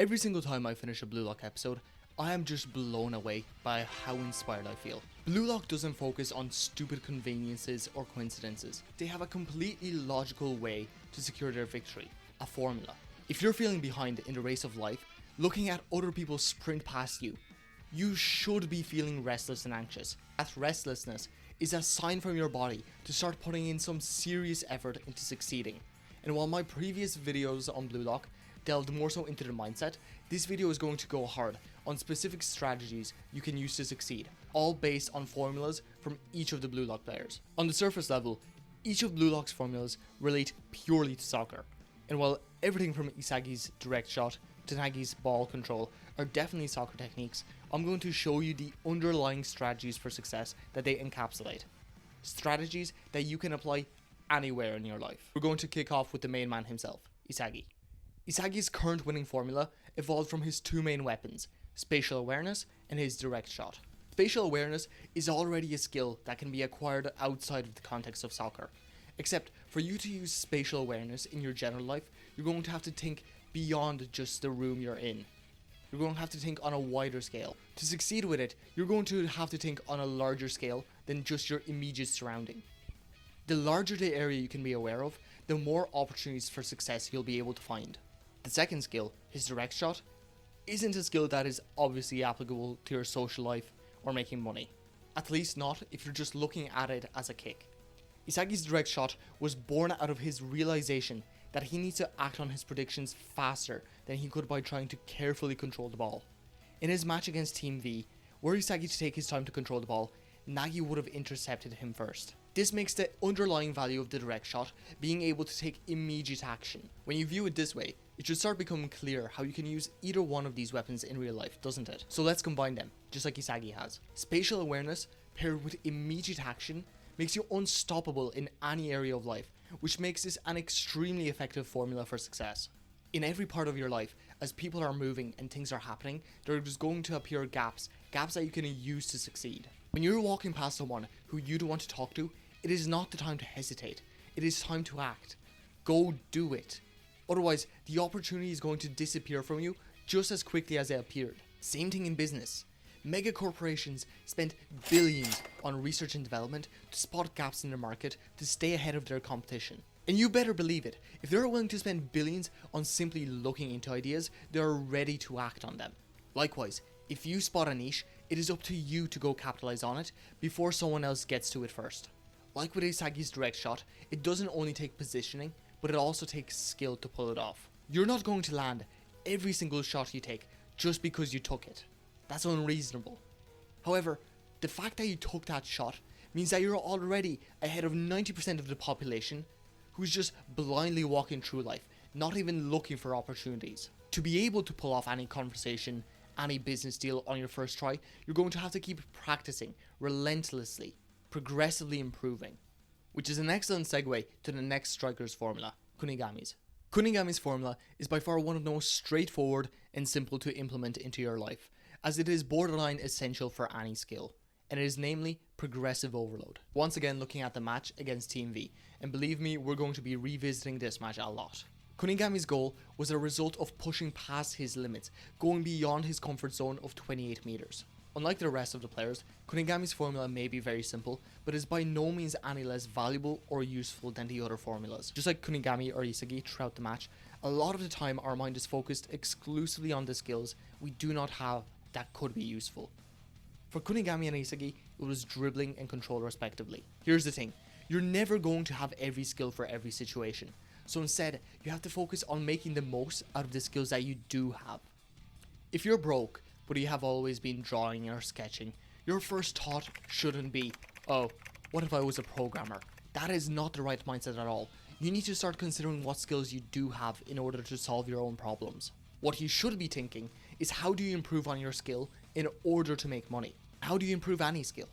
Every single time I finish a BlueLock episode, I am just blown away by how inspired I feel. BlueLock doesn't focus on stupid conveniences or coincidences. They have a completely logical way to secure their victory, a formula. If you're feeling behind in the race of life, looking at other people sprint past you, you should be feeling restless and anxious. That restlessness is a sign from your body to start putting in some serious effort into succeeding. And while my previous videos on BlueLock delved more so into the mindset, this video is going to go hard on specific strategies you can use to succeed, all based on formulas from each of the BlueLock players. On the surface level, each of BlueLock's formulas relate purely to soccer, and while everything from Isagi's direct shot to Nagi's ball control are definitely soccer techniques, I'm going to show you the underlying strategies for success that they encapsulate. Strategies that you can apply anywhere in your life. We're going to kick off with the main man himself, Isagi. Isagi's current winning formula evolved from his two main weapons, spatial awareness and his direct shot. Spatial awareness is already a skill that can be acquired outside of the context of soccer. Except for you to use spatial awareness in your general life, you're going to have to think beyond just the room you're in. You're going to have to think on a wider scale. To succeed with it, you're going to have to think on a larger scale than just your immediate surrounding. The larger the area you can be aware of, the more opportunities for success you'll be able to find. The second skill, his direct shot, isn't a skill that is obviously applicable to your social life or making money. At least not if you're just looking at it as a kick. Isagi's direct shot was born out of his realization that he needs to act on his predictions faster than he could by trying to carefully control the ball. In his match against Team V, were Isagi to take his time to control the ball, Nagi would have intercepted him first. This makes the underlying value of the direct shot being able to take immediate action. When you view it this way, it should start becoming clear how you can use either one of these weapons in real life, doesn't it? So let's combine them, just like Isagi has. Spatial awareness paired with immediate action makes you unstoppable in any area of life, which makes this an extremely effective formula for success. In every part of your life, as people are moving and things are happening, there is going to appear gaps that you can use to succeed. When you're walking past someone who you don't want to talk to, it is not the time to hesitate. It is time to act. Go do it. Otherwise, the opportunity is going to disappear from you just as quickly as it appeared. Same thing in business. Mega corporations spend billions on research and development to spot gaps in the market to stay ahead of their competition. And you better believe it, if they're willing to spend billions on simply looking into ideas, they're ready to act on them. Likewise, if you spot a niche, it is up to you to go capitalize on it before someone else gets to it first. Like with Isagi's direct shot, it doesn't only take positioning, but it also takes skill to pull it off. You're not going to land every single shot you take just because you took it. That's unreasonable. However, the fact that you took that shot means that you're already ahead of 90% of the population who's just blindly walking through life, not even looking for opportunities. To be able to pull off any conversation, any business deal on your first try, you're going to have to keep practicing relentlessly, progressively improving. Which is an excellent segue to the next striker's formula, Kunigami's. Kunigami's formula is by far one of the most straightforward and simple to implement into your life, as it is borderline essential for any skill, and it is namely progressive overload. Once again looking at the match against Team V, and believe me, we're going to be revisiting this match a lot. Kunigami's goal was a result of pushing past his limits, going beyond his comfort zone of 28 meters. Unlike the rest of the players, Kunigami's formula may be very simple, but is by no means any less valuable or useful than the other formulas. Just like Kunigami or Isagi throughout the match, a lot of the time our mind is focused exclusively on the skills we do not have that could be useful. For Kunigami and Isagi, it was dribbling and control respectively. Here's the thing, you're never going to have every skill for every situation, so instead, you have to focus on making the most out of the skills that you do have. If you're broke, but you have always been drawing or sketching, your first thought shouldn't be, oh, what if I was a programmer? That is not the right mindset at all. You need to start considering what skills you do have in order to solve your own problems. What you should be thinking is, how do you improve on your skill in order to make money? How do you improve any skill?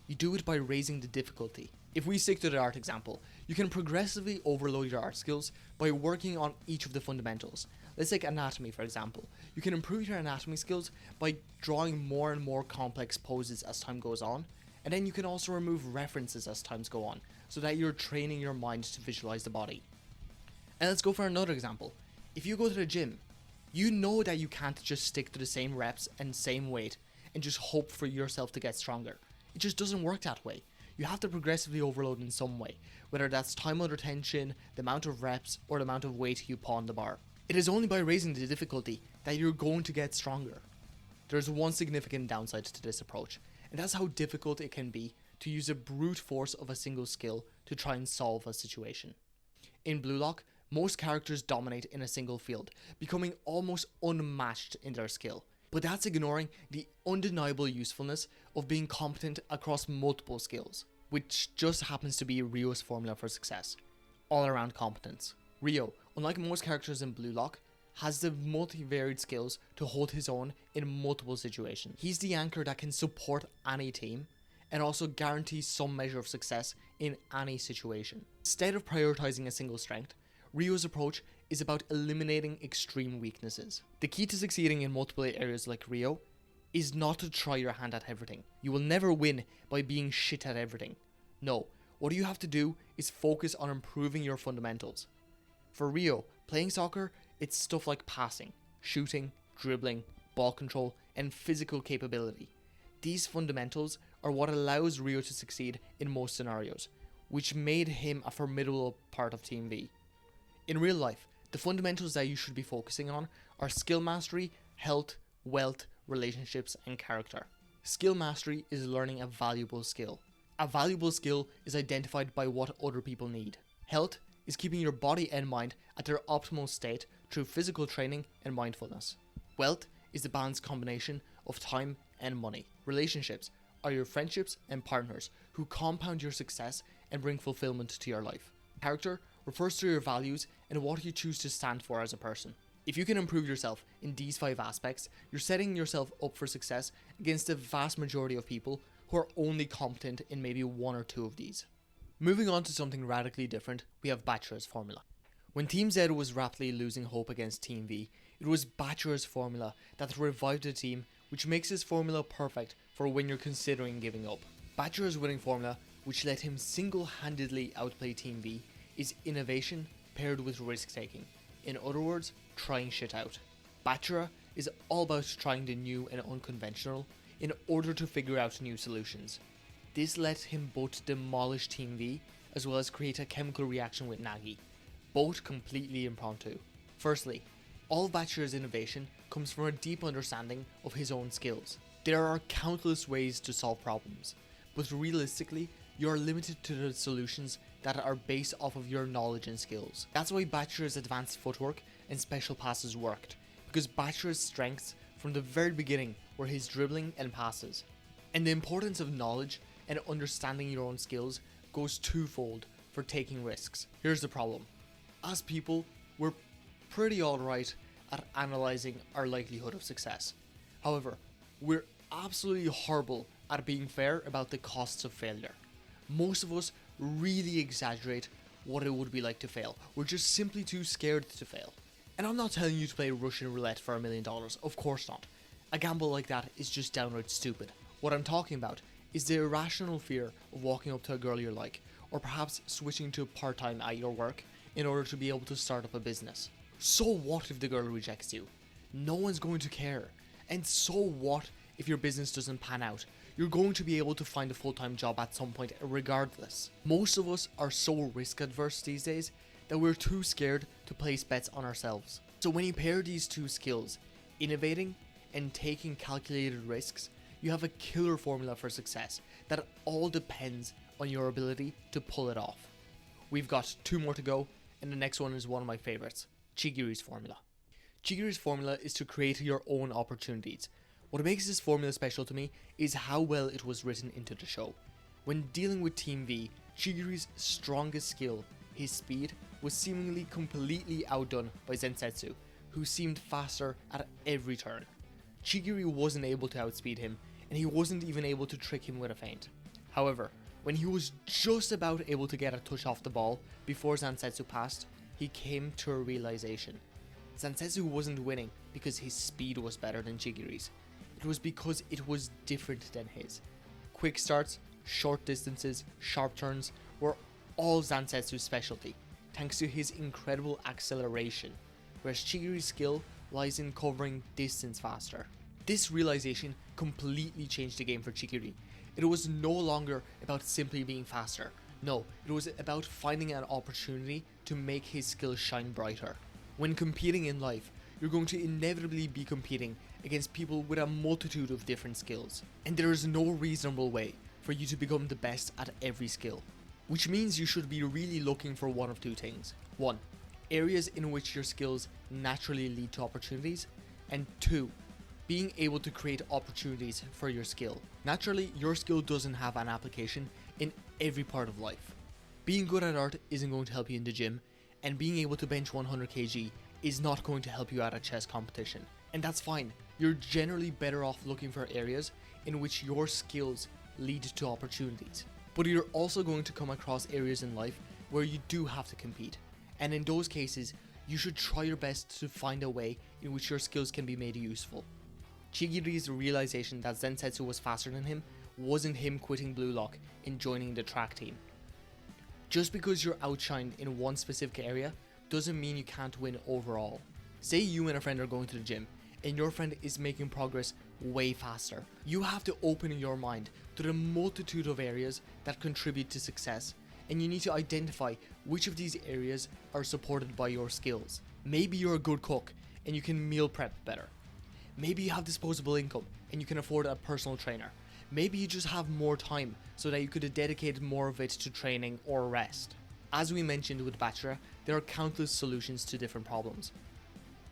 You do it by raising the difficulty. If we stick to the art example, you can progressively overload your art skills by working on each of the fundamentals. Let's take anatomy for example. You can improve your anatomy skills by drawing more and more complex poses as time goes on, and then you can also remove references as times go on, so that you're training your mind to visualize the body. And let's go for another example. If you go to the gym, You know that you can't just stick to the same reps and same weight and just hope for yourself to get stronger. It just doesn't work that way. You have to progressively overload in some way, whether that's time under tension, the amount of reps, or the amount of weight you put on the bar. It is only by raising the difficulty that you're going to get stronger. There's one significant downside to this approach, and that's how difficult it can be to use the brute force of a single skill to try and solve a situation. In BlueLock, most characters dominate in a single field, becoming almost unmatched in their skill. But that's ignoring the undeniable usefulness of being competent across multiple skills, which just happens to be Ryo's formula for success. All-around competence. Ryo, unlike most characters in BlueLock, has the multi-varied skills to hold his own in multiple situations. He's the anchor that can support any team and also guarantee some measure of success in any situation. Instead of prioritizing a single strength, Ryo's approach is about eliminating extreme weaknesses. The key to succeeding in multiple areas like Ryo is not to try your hand at everything. You will never win by being shit at everything. No, what you have to do is focus on improving your fundamentals. For Ryo, playing soccer, it's stuff like passing, shooting, dribbling, ball control, and physical capability. These fundamentals are what allows Ryo to succeed in most scenarios, which made him a formidable part of Team V. In real life, the fundamentals that you should be focusing on are skill mastery, health, wealth, relationships, and character. Skill mastery is learning a valuable skill. A valuable skill is identified by what other people need. Health is keeping your body and mind at their optimal state through physical training and mindfulness. Wealth is the balanced combination of time and money. Relationships are your friendships and partners who compound your success and bring fulfillment to your life. Character refers to your values and what you choose to stand for as a person. If you can improve yourself in these 5 aspects, you're setting yourself up for success against the vast majority of people who are only competent in maybe 1 or 2 of these. Moving on to something radically different, we have Bachira's formula. When Team Z was rapidly losing hope against Team V, it was Bachira's formula that revived the team, which makes his formula perfect for when you're considering giving up. Bachira's winning formula, which let him single-handedly outplay Team V, is innovation paired with risk-taking. In other words, trying shit out. Bachira is all about trying the new and unconventional in order to figure out new solutions. This let him both demolish Team V as well as create a chemical reaction with Nagi, both completely impromptu. Firstly, all of Bachira's innovation comes from a deep understanding of his own skills. There are countless ways to solve problems, but realistically, you are limited to the solutions that are based off of your knowledge and skills. That's why Bachira's advanced footwork and special passes worked, because Bachira's strengths from the very beginning were his dribbling and passes. And the importance of knowledge and understanding your own skills goes twofold for taking risks. Here's the problem. As people, we're pretty alright at analysing our likelihood of success. However, we're absolutely horrible at being fair about the costs of failure. Most of us really exaggerate what it would be like to fail. We're just simply too scared to fail. And I'm not telling you to play Russian roulette for $1 million, of course not. A gamble like that is just downright stupid. What I'm talking about is the irrational fear of walking up to a girl you like, or perhaps switching to part-time at your work in order to be able to start up a business. So what if the girl rejects you? No one's going to care. And so what if your business doesn't pan out? You're going to be able to find a full-time job at some point regardless. Most of us are so risk adverse these days that we're too scared to place bets on ourselves. So when you pair these two skills, innovating and taking calculated risks, you have a killer formula for success that all depends on your ability to pull it off. We've got 2 more to go, and the next one is one of my favorites, Chigiri's formula. Chigiri's formula is to create your own opportunities. What makes this formula special to me is how well it was written into the show. When dealing with Team V, Chigiri's strongest skill, his speed, was seemingly completely outdone by Zensetsu, who seemed faster at every turn. Chigiri wasn't able to outspeed him, and he wasn't even able to trick him with a feint. However, when he was just about able to get a touch off the ball before Zensetsu passed, he came to a realization. Zensetsu wasn't winning because his speed was better than Chigiri's. It was because it was different than his. Quick starts, short distances, sharp turns were all Zensetsu's specialty, thanks to his incredible acceleration, whereas Chigiri's skill lies in covering distance faster. This realization completely changed the game for Chigiri. It was no longer about simply being faster. No, it was about finding an opportunity to make his skills shine brighter. When competing in life, you're going to inevitably be competing against people with a multitude of different skills, and there is no reasonable way for you to become the best at every skill. Which means you should be really looking for one of two things. 1. Areas in which your skills naturally lead to opportunities, and 2. Being able to create opportunities for your skill. Naturally, your skill doesn't have an application in every part of life. Being good at art isn't going to help you in the gym, and being able to bench 100 kg is not going to help you at a chess competition. And that's fine. You're generally better off looking for areas in which your skills lead to opportunities. But you're also going to come across areas in life where you do have to compete. And in those cases, you should try your best to find a way in which your skills can be made useful. Chigiri's realization that Zensetsu was faster than him wasn't him quitting BlueLock and joining the track team. Just because you're outshined in one specific area doesn't mean you can't win overall. Say you and a friend are going to the gym and your friend is making progress way faster. You have to open your mind to the multitude of areas that contribute to success, and you need to identify which of these areas are supported by your skills. Maybe you're a good cook and you can meal prep better. Maybe you have disposable income and you can afford a personal trainer. Maybe you just have more time so that you could have dedicated more of it to training or rest. As we mentioned with Bachira, there are countless solutions to different problems.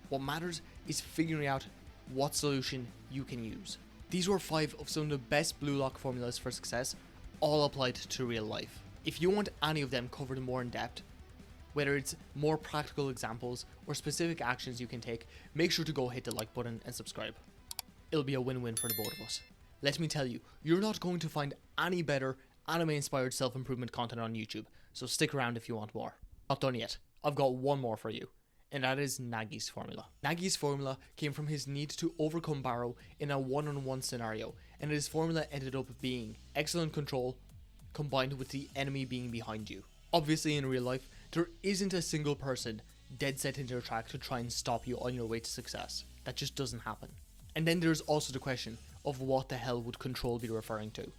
What matters is figuring out what solution you can use. These were 5 of some of the best BlueLock formulas for success, all applied to real life. If you want any of them covered more in depth, whether it's more practical examples or specific actions you can take, make sure to go hit the like button and subscribe. It'll be a win-win for the both of us. Let me tell you, you're not going to find any better anime-inspired self-improvement content on YouTube, so stick around if you want more. Not done yet, I've got one more for you, and that is Nagi's formula. Nagi's formula came from his need to overcome Barrow in a one-on-one scenario, and his formula ended up being excellent control combined with the enemy being behind you. Obviously in real life, there isn't a single person dead set into your track to try and stop you on your way to success. That just doesn't happen. And then there's also the question of what the hell would control be referring to.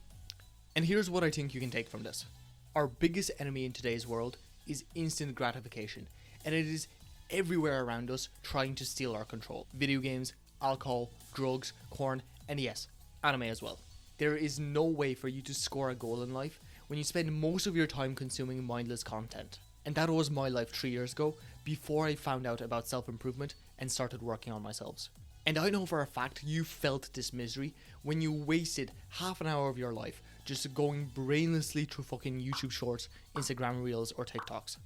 And here's what I think you can take from this. Our biggest enemy in today's world is instant gratification, and it is everywhere around us trying to steal our control. Video games, alcohol, drugs, porn, and yes, anime as well. There is no way for you to score a goal in life when you spend most of your time consuming mindless content. And that was my life 3 years ago, before I found out about self-improvement and started working on myself. And I know for a fact you felt this misery when you wasted half an hour of your life just going brainlessly through fucking YouTube shorts, Instagram reels, or TikToks.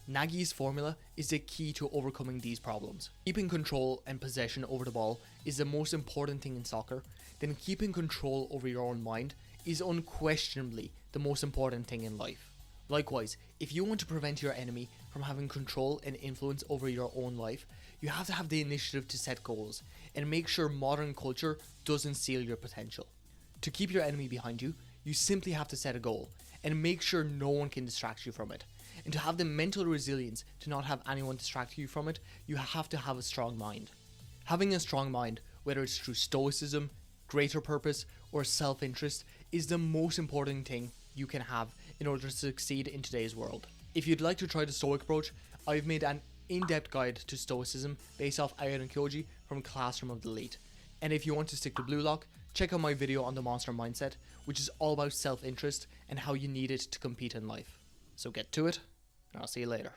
Nagi's formula is the key to overcoming these problems. Keeping control and possession over the ball is the most important thing in soccer, then keeping control over your own mind is unquestionably the most important thing in life. Likewise, if you want to prevent your enemy from having control and influence over your own life, you have to have the initiative to set goals and make sure modern culture doesn't steal your potential. To keep your enemy behind you, you simply have to set a goal and make sure no one can distract you from it. And to have the mental resilience to not have anyone distract you from it, you have to have a strong mind. Having a strong mind, whether it's through stoicism, greater purpose, or self-interest, is the most important thing you can have in order to succeed in today's world. If you'd like to try the Stoic approach, I've made an in-depth guide to Stoicism based off Aya and Kyoji from Classroom of the Elite. And if you want to stick to BlueLock, check out my video on the Monster Mindset, which is all about self-interest and how you need it to compete in life. So get to it, and I'll see you later.